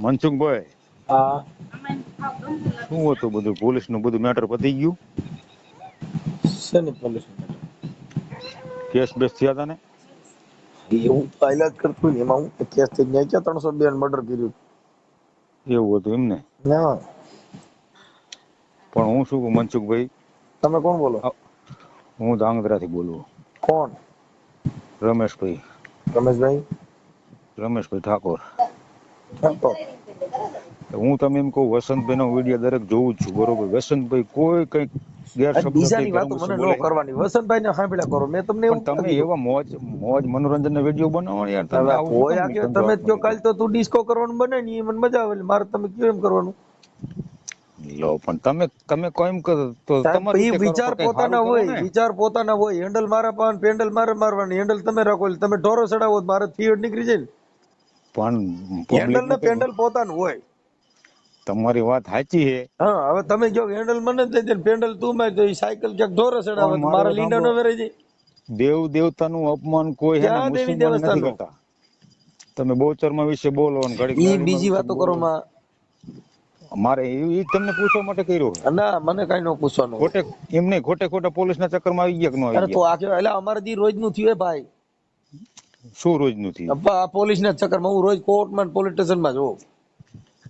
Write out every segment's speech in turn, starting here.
મનસુખભાઈ, હા શું હતું બધું પોલીસ નું બધું મેટર પતી ગયું? શેની પોલીસ કેસ બેસ થયા હતા ને? એવું પહેલા જ કરતું ને એમાં હું કેસ થઈ ગયા ક્યાં 302 મર્ડર કર્યું એવું હતું એમને? ના પણ હું શું કહું મનસુખભાઈ, તમે કોણ બોલો? હું ધાંગધ્રાથી બોલું. કોણ? રમેશભાઈ. રમેશભાઈ ઠાકોર. કેમ તો હું તમે એમ કહું, વસંતભાઈ નો વિડીયો દરેક જોઉં જ છું, બરોબર? વસંતભાઈ કોઈ કઈક ગેરશબ્દ બીજાની કે વાતો રમૂજ મને ન બોલે, કરવાની. વસંતભાઈ ને સાંભળ્યા કરો. મેં તમને પણ એવું તમે ક્યાં કીધું? એવા મોજ મોજ મનોરંજન ના વિડીયો બનાવો ને યાર. તમે હવે આવું શું કામ ભોયા કે તમે ધંધો કયો કાલ હાથમાં તો તું ડિસ્કો કરવાનું બને ને એ મને મજા આવે. એટલે મારે તમે કયો એમ કરવાનું? લીધો? લો, પણ તમે કોઈ એમ કરો તો સાહેબ તમારી એ રીતે કરો, વિચાર પણ કઈ પોતાના સારું કરો હોય, ને. વિચાર પોતાના હોય. હેન્ડલ મારા પાન પેન્ડલ મારે મારવાની. હેન્ડલ તમે રાખો એટલે તમે ઢોરો ચડાવો તો મારે થિયેટ નીકળી જાય ને. પણ હેન્ડલ પબ્લિક ને ને કઈ, પેન્ડલ પોતાનું હોય. તમારી વાત સાચી છે, હા હવે તમે જો હેન્ડલ મને દઈ દે પેન્ડલ તું માર તો ઈ સાયકલ ક્યાંક ઢોરો ચડાવે પણ તો મારી મારા વાત લીંડા સાંભળો. નો વેરાઈ જાય. દેવ દેવતાનું અપમાન કોઈ હે ને ક્યાં દેવી મુસલમાન દેવસ્થાન નથી નું? કરતા. તમે બૌચરમાં વિશે બોલો અને ઘડીક ઈ દાડીમાં બીજી વિશે વાતો કરો બોલો. માં. મારે એ તમને પૂછવા માટે કર્યો છે. ના મને કઈ નો પૂછવાનું હોય. ખોટે એમ નહીં, ખોટે ખોટા પોલીસના ચક્કરમાં આવી ગયા કે ન આવી અરે તો ગયા? આખે એટલે અમારે દી રોજ નું થયું ભાઈ. શું રોજનું થયું? પોલીસ ના ચક્કરમાં હું રોજ કોર્ટમાં પોલીસ સ્ટેશનમાં જોઉં.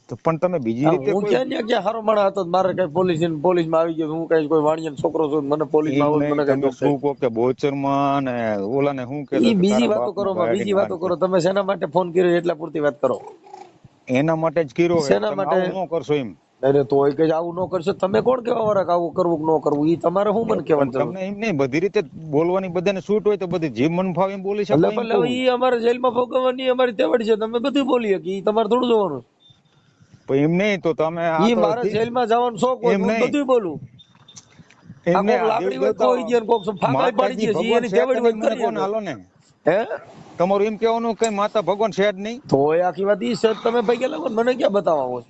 તો પણ તમે બીજી રીતે હું કોઈ ક્યાં હારો માણસ હતો મારે કઈ પોલીસમાં આવી ગયો. હું કઈ કોઈ વાણિયાનો છોકરો છું મને પોલીસમાં એમ આવો નહીં, મને કઈ તમે દુઃખ શું થાય. કહો કે બોચરમાં ને ઓલાને શું કહેતા ઈ કે બીજી તારા વાતો બાપનો કરો માં, ગાડી બીજી ને વાતો આ કરો. તમે શેના માટે ફોન કર્યો એટલા પૂરતી વાત કરો. એના માટે જ કર્યો છે. શેના તમે માટે? આવું ન કરશો એમ. અરે તોય કઈ આવું ન કરશો. તમે કોણ કેવા વાળા કે આવું કરવું કે ન કરવું? ઈ તમારે શું મને પણ કહેવાની જરૂર? તમને એમ નહીં, બધી રીતે બોલવાની બધાને છૂટ હોય તો બધી જે મન ફાવે એમ બોલી શકો એટલે એમ ભલે કહું. ઈ અમારે જેલમાં ભોગવવાની અમારી તેવડ છે. તમે બધું બોલી કે ઈ તમારે થોડું જોવાનું. પણ એમ નહીં, તો તમે આ ઈ તો મારે જેલમાં જવાનો શોખ હોય એમ તો હું નહીં, બધું બોલું. એમ આ નહીં. કોક આ દેવ લાકડી હોય દેવતા ખોઈ ગયો કોક ફાકડી પડી માતાજી ગઈ છે ભગવાન એની છે કે તેવડ હોય નહીં તો મને કરી કોને શકો. હાલો ને. હે તમારું એમ કહેવાનું કે માતા ભગવાન છે જ નહીં? તોય આખી વાત ઈ છે. તમે ભાઈ ગયેલા હોય મને ક્યાં બતાવવા?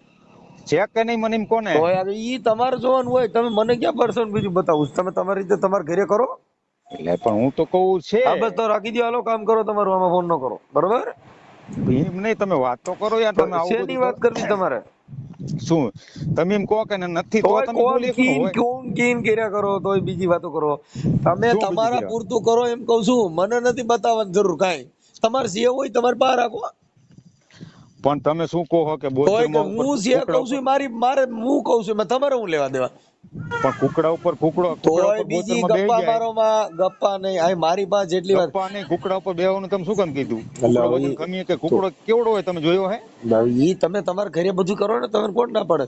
છે કે નહીં મને એમ કોને? તો ઈ તમારે જોવાનું હોય. તમે મને ક્યાં પર્સન બીજું બતાવું? તમે તમારી રીતે તમારા ઘરે કરો. એટલે પણ હું તો કહું છે. હા બસ તો રાખી દો. હાલો કામ કરો તમારું. આમાં ફોન ન કરો. બરોબર? એમ નહીં, તમે વાત તો કરો યાર. તો તમે આવું શેની બધું વાત કરવી તમારે? શું તમે એમ કહો કે નથી તો તોય તમે કોણ બોલી શકો ને. કીન હોય કોણ કીન કર્યા કરો તોય બીજી વાતો કરો. તમે શું બીજી તમારા કર્યા? પૂરતું કરો એમ કઉ છું. મને નથી બતાવવાની જરૂર કાંઈ. તમારે જે હોય તમારે બહાર રાખો. પણ તમે શું કહો કે તોય કે બોચરમાં ઉપર હું જે કુકડા કઉ ઉપર, છું મારે હું કઉ છું તમારે હું લેવા દેવા? પણ કુકડા ઉપર કુકડા તોય ઉપર બીજી બોચરમાં બેહી ગપ્પા જાય. મારો માં ગપ્પા નહીં. આ મારી પાસે જેટલી વાત ગપ્પા નહીં, કુકડા ઉપર બેહવાનું તમે શું કામ કીધું? એટલે કુકડો હવે બધાને ખમીએ કે તો કુકડો કેવડો હોય તમે જોયો હે? ઈ તમે તમારા ઘરે બધું કરો ને તમે કોણ ના પડે?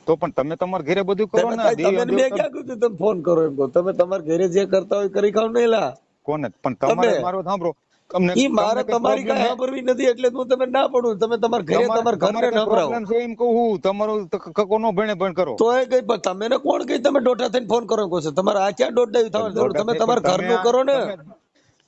તો પણ તમે તમારા ઘરે બધું કરો તમે ને. કઈ દેવ તમે મેં દેવતા ક્યાં કીધું તમે ફોન કરો એમ કહો? તમે તમારા ઘરે જે કરતા હોય કરી ખાવ નહીં લા. કોને? પણ તમે તમારે મારો સાંભળો, તમને ઈ મારે તમને કઈ તમારી પ્રોબ્લેમ કઈ હે? સાંભળવી નથી એટલે હું તમે ના પડું. તમે તમારા ઘરે તમારે તમારા તમારે ઘરને કઈ સંભળાવો. પ્રોબ્લેમ છે એમ કહું હું. તમારું કકો નો ભણે ભણ કરો. તો એ કઈ પણ તમે ને કોણ કઈ તમે દોઢા થઈને ફોન કરો કહો છો? તમારે આ ક્યાં દોઢા થવાની જરૂર? દોઢા તમે થઈ, પણ તમારા તમે ઘરનું કરો ને.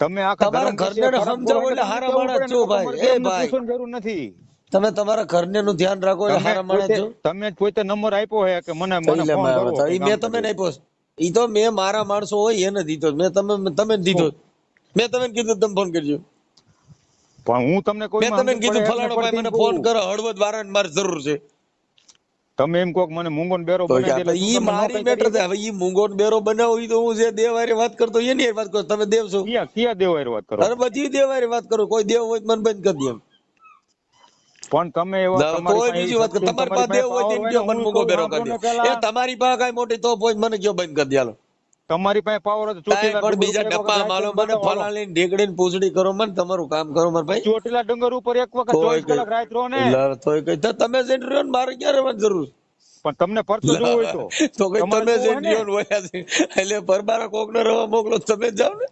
તમે આખા તમારા ધર્મ ઘરને વિશે ખરાબ બોલો સમજાવો એટલે એટલે તમને હારા કેવું માણસ પડે ને. છો નકર તમારે ભાઈ. એ ધર્મને ભાઈ પૂછવાની જરૂર નથી. તમે તમારા ઘરને નું ધ્યાન રાખો એટલે તમે હારા માણસ પોતે છો. તમે જ પોતે નંબર આપ્યો હે કે મને તો મને ઈ લે ફોન કરવો ઈ કઈ મેં કામ તમે કર્યું. નહીં પોસ. ઈ તો મેં મારા માણસો હોય એને દીધો. મેં તમે દીધો. શું? મેં તમે કીધું તમે ફોન કરજો. પણ હું તમને મેં કોઈમાં તમે સમજણ કીધું પડે એટલે ફલાણો ભાઈ પડતી એમ મને ફોન કહું. કરો હળવદ વાળાને મારે જરૂર છે. તમે એમ કહો કે મને મૂંગો ને બેરો તો બનાવી દે એટલે શું ઈ તમે નો મારી કઈ મેટર કરી છે. શકો? હવે ઈ મૂંગો ને બેરો બનાવો ઈ તો હું જે દેવ હારે વાત કરતો એની હારે વાત કરો. તમે દેવ છો? ક્યાં દેવ હારે વાત કરો? અરે બધી દેવ હારે વાત કરો. કોઈ દેવ હોય તો મને બંધ કરી દે એમ. પણ તમે એવા તમારી તોય પાસે એવી બીજી વાત કરો. શક્તિ ને તમારી તમારી પાસે દેવ પાસે હોય પાવર તો હોય ને, કયો મને હું મૂંગો કહું બેરો સાંભળો કરી ને દે. પેલા. એ તમારી પાસે કઈ મોટી તોપ હોય મને કયો બંધ કરી દે હાલો. તમારી પાસે પાવર હોય તો કાંઈ ચોટીલા પણ ડુંગર બીજા ઉપર એક વખત ડપ્પા રાત માલો રહીને મને બતાવો હાલો. ફલાણી ઢેકડીને પૂછડી કરો મને તમારું કામ કરો મારા ભાઈ. ચોટીલા ડુંગર ઉપર એક વખત તોય 24 કઈ કલાક રાત રહો ને. તોય કઈ તો તમે જ રહ્યો ને મારે ક્યાં રહેવાની જરૂર? પણ તમને પરચો જોવો હોય તો કઈ તમારે તમે જોવો જ હે ને. રહ્યો ને વયા છે એટલે પરબારા કોક ને રવા મોકલો તમે જ જાઓ ને.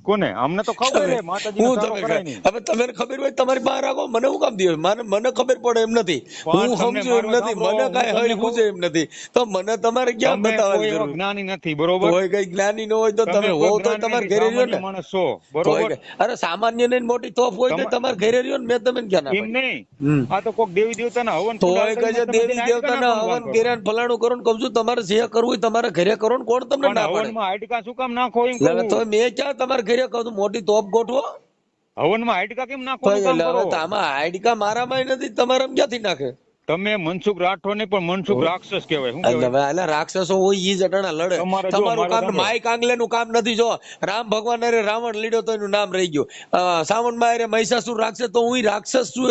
કોને? અમને તો ખબર હે માતાજીનો હું સારો તમે કરાય નહીં. હવે તમને ખબર હોય તમારી બહાર રાખો મને હું કામ દે મને ખબર પડે એમ નથી. હું પણ તમને સમજુ એમ મારો નથી. સાંભળો, મને હું કઈ તમને હરી કહું, પૂછે એમ નથી. તો મને તમારે ક્યાં તમે બતાવવાની કોઈ એવા જરૂર? જ્ઞાની નથી, બરોબર? તોય કઈ જ્ઞાની ન હોય તો તમે કોઈ હોવ તો જ્ઞાની તમારે નથી, ઘરે રહ્યો સામાન્ય ને. માણસ છો, તોય બરોબર? અરે સામાન્ય ને મોટી તોફ હોય તો તમારે ઘરે રહ્યો ને. મેં તમને ક્યાં ના એમ પાડી? નહીં. આ તો કોક દેવી દેવતાના હવન કુંડ તોય હાલતા કહે હોય છે ને તમે દેવી જઈને હાડકા દેવતાના નાખવાનું કામ હવન કરો. કર્યા ને ફલાણું કરો ને કહું છું તમારે જે કરવું હોય તમારે ઘરે કરો ને કોણ તમને પણ ના પાડે? હવનમાં હાડકા શું કામ નાખો એમ એટલે કહું. તો મેં ક્યાં તમારે ઘરે કહું છું મોટી તોપ ગોઠવો. હવનમાં હાડકા કેમ તો નાખવાનું કામ એટલે કરો? હવે તો આમાં હાડકા મારામાં નથી, તમારામાં ક્યાંથી નાખે? તમે મનસુખ રાઠોડ ને પણ મનસુખ રાક્ષસ કહેવાય. શું એટલે કહેવાય? હવે રાક્ષસો હોય ઈ જ અટાણા લડે. તમારે જો તમારું મારે કામ સાંભળો. માય કાંગલે નું કામ નથી. જો રામ ભગવાન અરે રાવણ લીડ્યો તો એનું નામ રહી ગયું. સાવણ માં અરે મહિષાસુર રાક્ષસ, તો હું રાક્ષસ છું,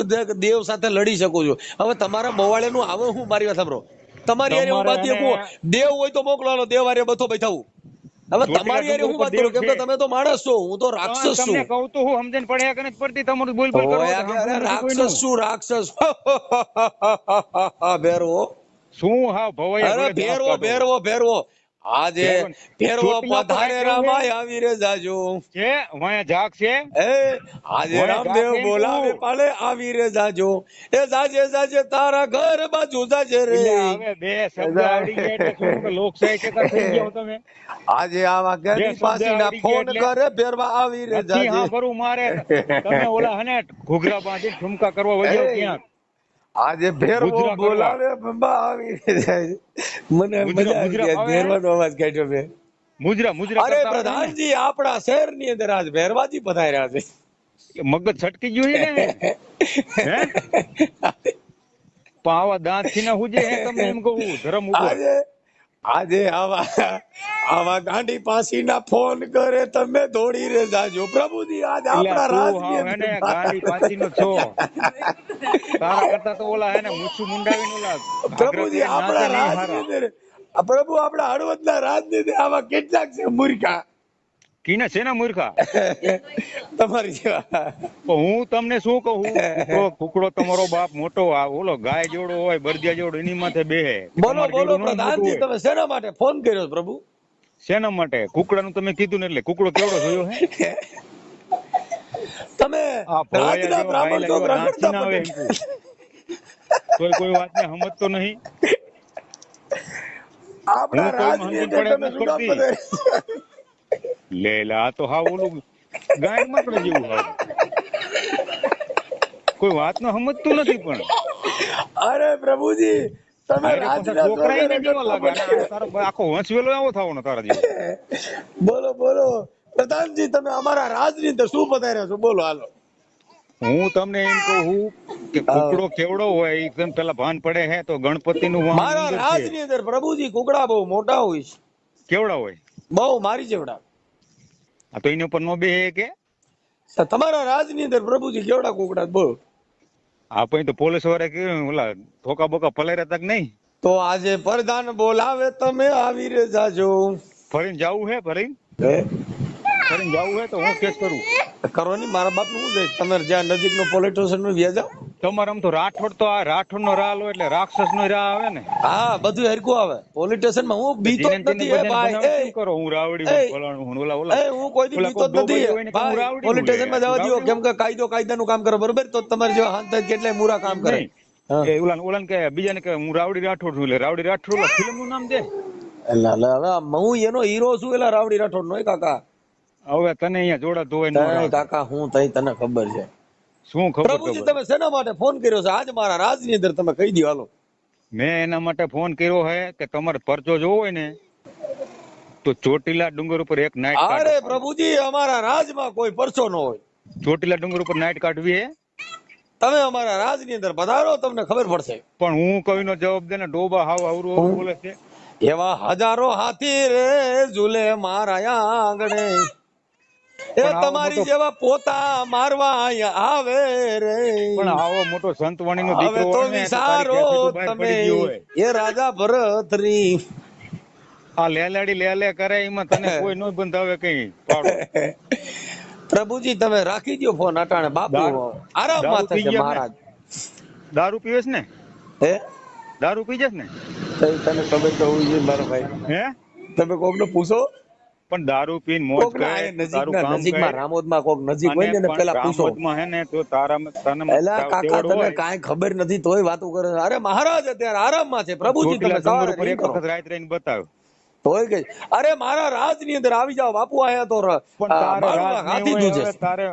દેવ સાથે લડી શકું છું. હવે તમારા મોવાળે નું આવે, હું મારી વાત સાંભળો, તમારી હારે હું તમારે બાતી એને શકું? દેવ હોય તો મોકલો, હાલો દેવ હારે બથો બેઠાવું. હવે ચોટીલા તમારી હારે ડુંગર હું ઉપર વાત કરું? દેવ કેમ કે છે. તમે તો માણસ છો, હું તો પણ રાક્ષસ છું. તમને કહું તો હું સમજણ પડ્યા કે નથી પડતી? તમારું બોલ બોલ કરો ઓય એટલે અરે સાંભળવું નથી કોઈનું. રાક્ષસ છું, રાક્ષસ. ભેરવો, શું હા ભવાઈ અરે ભેરવો ભેરવો ભેરવો. આજે ભેરવો ચોટીલા પર પધારે રાખ્યો રામાય આવી રે જાજો. છે વાયા જાગ છે. એ આજે વાયા રામદેવ જાગ છે બોલાવે તું. પાલે આવી રે જાજો. એ જાજે જાજે તારા ઘર બાજુ જાજે રે. એટલે હવે બે શબ્દ આવડી ગયા એટલે શું કે લોક સાહિત્યકાર થઈ ગયા હો તમે? આજે આવા જ્ઞાની શબ્દ પાસીના આવડી ગયા ફોન એટલે? કરે ભેરવા આવી રે નથી જાજે. હા ભરું મારે. તમે ઓલા હને ઘૂઘરા બાંધી ઠુમકા કરવા વહી જાવ ક્યાંક. આજે ભેરવો ગુજરા કરવા. બોલાવે બંબા આવી રે જાજે. મને મજા આવી મુજરા ગઈ, આવે? ભેરવાનો અવાજ કાઢ્યો મેં. મુજરા મુજરા અરે કરતા આવડે ને? પ્રધાનજી, આપણા શહેરની અંદર આજ ભેરવાજી પધાર્યા છે. મગજ છટકી ગયું છે ને? હે પણ આવા દાંત થી ના હુજે હે તમને એમ કહું ધર્મ ઉપર. આજે આવા ગાંડી પાસીના ફોન કરે તમે દોડી રે જાજો. પ્રભુજી આજ એટલે આપણા તું હાવ હે ને ગાંડી પાછી નો છો. તારા કરતા તો ઓલા હે ને મૂછું મુંડાવીને ઓલા આગ્રહ પ્રભુજી કરીને આપણા નાચે નહીં રાજની હારા. અંદર પ્રભુ આપણા હળવદના રાજની અંદર આવા કેટલાક છે મૂર્ખા. કીને છે ને મૂર્ખા. તમારી જેવા. તો હું તમને શું કહું, કુકડો તમારો બાપ મોટો ઓલો ગાય જેવડો હોય બરદિયા જેવડો એની માથે બેહે. બોલો બોલો પ્રધાનજી, તમે શેના માટે ફોન કર્યો પ્રભુ? શેના માટે? કુકડાનું તમે કીધું ને એટલે કુકડો કેવડો જોયો હે? તમે આ ભવાયા રાજના જેવો બ્રાહ્મણ તો ગાયલા જેવો નાચી રખડતા ના આવે પડે. એમ કોઈ વાતને સમજતો નહીં. આપણા હું રાજની કોઈ અંદર સમજણ તમે શું કામ પડે બધે? લે લે આ તો હાવ ઓલું ગાય માકડા જેવું હાવ. કોઈ વાત નો સમજતું નથી પણ. અરે પ્રભુજી, તમે હારે પાછા રાજના છોકરાય ને સ્વર્ગે કેવા રખડતા લાગે અને તારો આખો વંશવેલો આવો થવાનો તારા જેવો. બોલો બોલો પ્રધાનજી, તમે અમારા રાજની અંદર શું પધાર્યા છો? બોલો હાલો. હું તમને એમ કહું કે કુકડો કેવડો હોય એ તને પેલા ભાન પડે હે તો ગણપતિ નું વાહન મારા ઉંદર છે. રાજની અંદર પ્રભુજી કુકડા બહુ મોટા હોય છે, કેવડા હોય? બહુ મારી જેવડા. આ તો એની ઉપર નો બે કે તમારા રાજની અંદર પ્રભુજી કેવડા કુકડા? બોલો. આપણે તો પોલીસ વાળા કેવું ઓલા ધોકા બોકા પલાર્યા તક નહીં. તો આજે પ્રધાન બોલાવે તમે આવી રે જાજો. ફરીને જાવું હે ફરીને જાવું હે તો હું કેસ કરું. કરો ની, મારા બાપ નું શું છે? તમે જ્યાં નજીક નો પોલીસ સ્ટેશન નું વ્યા જાઓ. તમારે આમ તો રાઠોડ તો આ રાઠોડ નો રાહ લો એટલે રાક્ષસ નો રાહ આવે ને. હા, બધું હરખું આવે. પોલીસ સ્ટેશન માં હું બીતો જ નથી હે ભાઈ. શું કરો હું રાવડી હું ફલાણું હું ઓલા ઓલા હું કોઈ દી બીતો જ નથી ભાઈ. પોલીસ સ્ટેશન માં જવા દો, કેમ કે કાયદાનું કામ કરે, બરોબર? તો તમારે જેવા હાથ કેટલાય મૂરા કામ કરે. એ ઓલા કે બીજાને કે હું રાવડી રાઠોડ છું એટલે રાવડી રાઠોડ ઓલા ફિલ્મ નું નામ દે. એટલે હવે હું એનો હીરો છું, એલા રાવડી રાઠોડ નો કાકા. હવે તને અહીંયા જોડા ધોવાય કાકા હું તઈ તને ખબર છે. શું ખબર? પ્રભુજી, તમે શેના માટે ફોન કર્યો છે આજ મારા રાજની અંદર? તમે કહી દો હાલો. મેં એના માટે ફોન કર્યો હે કે તમારે પરચો જોવો હોય ને તો ચોટીલા ડુંગર ઉપર એક નાઈટ અરે કાઢો. પ્રભુજી, અમારા રાજમાં કોઈ પરચો ન હોય. ચોટીલા ડુંગર ઉપર નાઈટ કાઢવી હે. તમે અમારા રાજની અંદર પધારો, તમને ખબર પડશે. પણ હું કવિનો જવાબ દે ને ડોબા હાવ આવરું આવરું બોલે છે. એવા હજારો હાથી રે ઝૂલે મારા આંગણે, એ તમારી જેવા પોતા મારવા અહીંયા આવે રે. પણ આવો મોટો સંતવાણીનો હવે દીકરો તો હોય ને તો તારી વિચારો ક્યાંથી તો બહાર તમે, પડી ગયો હોય. એ રાજા ભરતરી. આ લેલાડી લે કરે એમાં તને કોઈ નો બંધાવે કઈ પાડો. પ્રભુજી, તમે રાખી દો ફોન અટાણે. બાપુ આરામમાં થશે મહારાજ. દારૂ પીવેસ ને? હે, દારૂ પી જસ ને? તને ખબર તો હોવી જોઈએ મારો ભાઈ. હે, તમે કોક ને પૂછો. પણ દારૂ પીને મોજ કરે, તારું કામ નજીકમાં કરે. રામોદમાં કોક નજીક હોય ને પેલા પૂછો. રામોદમાં હે ને તો તારા તને એલા કાકા, તને કાંઈ ખબર નથી તોય વાતો કરે. અરે મહારાજ અત્યારે આરામમાં છે. પ્રભુજી, તમે ડુંગર ઉપર સવારે એક વખત રાત રહીને બતાવ. તોય કે અરે મારા રાજની અંદર આવી જાવ બાપુ. આયા તો પણ તારે મારું રાજ હાથી નહીં દૂજે. હોય, તારે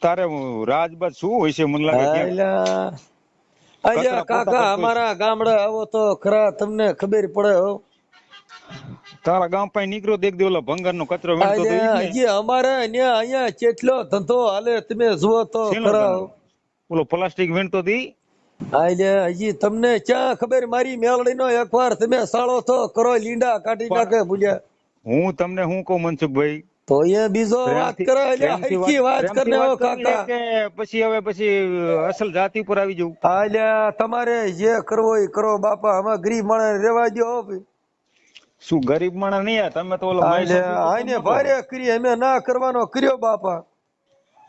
તારે રાજબાદ શું હોય છે મને લાગે ક્યાંક. અજા કાકા, અમારા ગામડે આવો તો ખરા, તમને ખબર પડે હો. તારા ગામ પાસે નીકળ્યો દેખ દે ઓલા ભંગારનો કચરો વીણતો તો ઈ જ ને? હજી અમારે અહીંયા કેટલો ધંધો હાલે તમે જુઓ તો શેનો ખરા. ધંધો? ઓલો પ્લાસ્ટિક વીણતો તો ઈ? હજી તમને ક્યાં ખબર મારી મેલડીનો એકવાર તમે સાળો તો કરો લીંડા કાઢી નાખે ભૂલ્યા. હું તમને હું કહું મનસુખભાઈ, તો અહીંયા બીજો વાત કરે એટલે હરખી વાત કરને હો કાકા. કે પછી અસલ જાતિ ઉપર આવી જવું? આલ્યા તમારે જે કરવો એ કરો બાપા, આમાં ગરીબ માણસ રેવા દો હો ભાઈ. શું ગરીબ માણસ નહીં? તમે તો ઓલો આને ભારે કરી અમે ના કરવાનો કર્યો બાપા.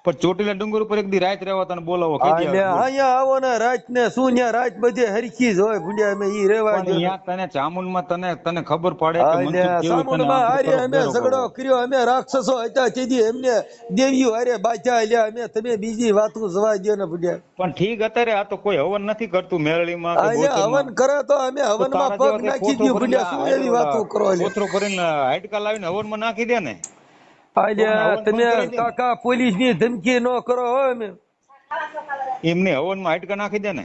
પણ ચોટીલા ડુંગર ઉપર એક દી રાત રહેવા તને બોલાવો અહીંયા આવો ને રાત ને શું ન્યા રાત બધે હરખી જ હોય ભૂંડિયા, અમે ઈ રેવા દો. તને ચામુંડમાં તને ખબર પડે કે મનસુખ કેવું સામુંડમાં હારે અમે ઝઘડો કર્યો, અમે રાક્ષસો હતા તેથી એમને દેવીઓ હારે બાધ્યા આલ્યા અમે. તમે બીજી વાતો જવા દો ને ભૂંડિયા. પણ ઠીક અત્યારે આ તો કોઈ હવન નથી કરતું મેળવીમાં કે હવન કરે તો અમે હવનમાં પગ નાખી દઉં ભૂંડિયા. શું એવી વાતો કરો? કોથરો કરીને હાડકા લાવીને હવનમાં નાખી દે ને. તમે કાકા પોલીસ ની ધમકી ન કરો હો. અમે એમને હવનમાં હાડકા નાખી દે ને.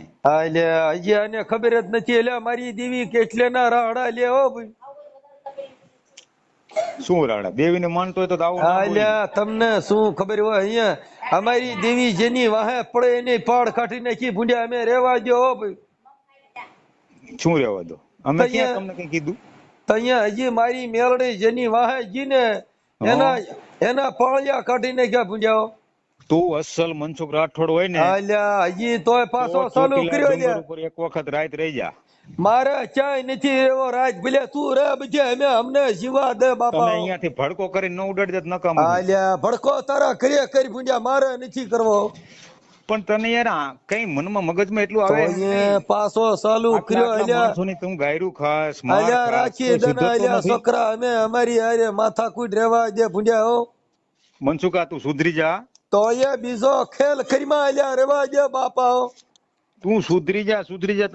હજી આને ખબર જ નથી. એટલે મારી દેવી કેટલે ના રાડા લે હો ભાઈ. શું રાડા? દેવીને માનતો હોય તો આવું. તમને શું ખબર હોય? અહીંયા અમારી દેવી જેની વાહે પડે એની પાડ કાઢી નાખી ભૂંડ્યા. અમે રેવા દો હો ભાઈ. શું રેવા દો? અમે ક્યાં તમને કઈ કીધું? અહીંયા હજી મારી મેલડી જેની વાહે જી ને એના પાળિયા કાઢી નાખ્યા ભૂંડ્યા. તું અસલ મનસુખ રાઠોડ હોય ને, હજી તોય પાછો ચાલુ કર્યો. એક વખત રાત રહી જા. મારે ક્યાંય નથી એવો રાજ ભલે તું રે બજે અમે અમને જીવા દે બાપા. તમે અહીંયાથી ભડકો કરીને ન ઉડાડી દે નકામ. ભડકો તારા કરીએ કરી ભૂંડ્યા, મારે નથી કરવો. પણ તને યાર કઈ મનમાં મગજમાં એટલું આવે પાછો ચાલુ કર્યો. તું ગાયરું ખાસ રાખી દે છોકરા અમે અમારી હારે માથાકૂટ રહેવા દે ભૂંડ્યા હો. મનસુખા તું સુધરી જા. તો એ બીજો ખેલ ખરીમાં આલ્યા રેવા દે બાપા હો. તું સુધરી જા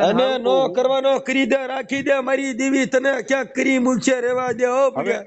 અને નો કરવાનો કરી દે, રાખી દે મારી દેવી તને ક્યાંક કરી મૂકશે રેવા દે હો ભૂંડ્યા.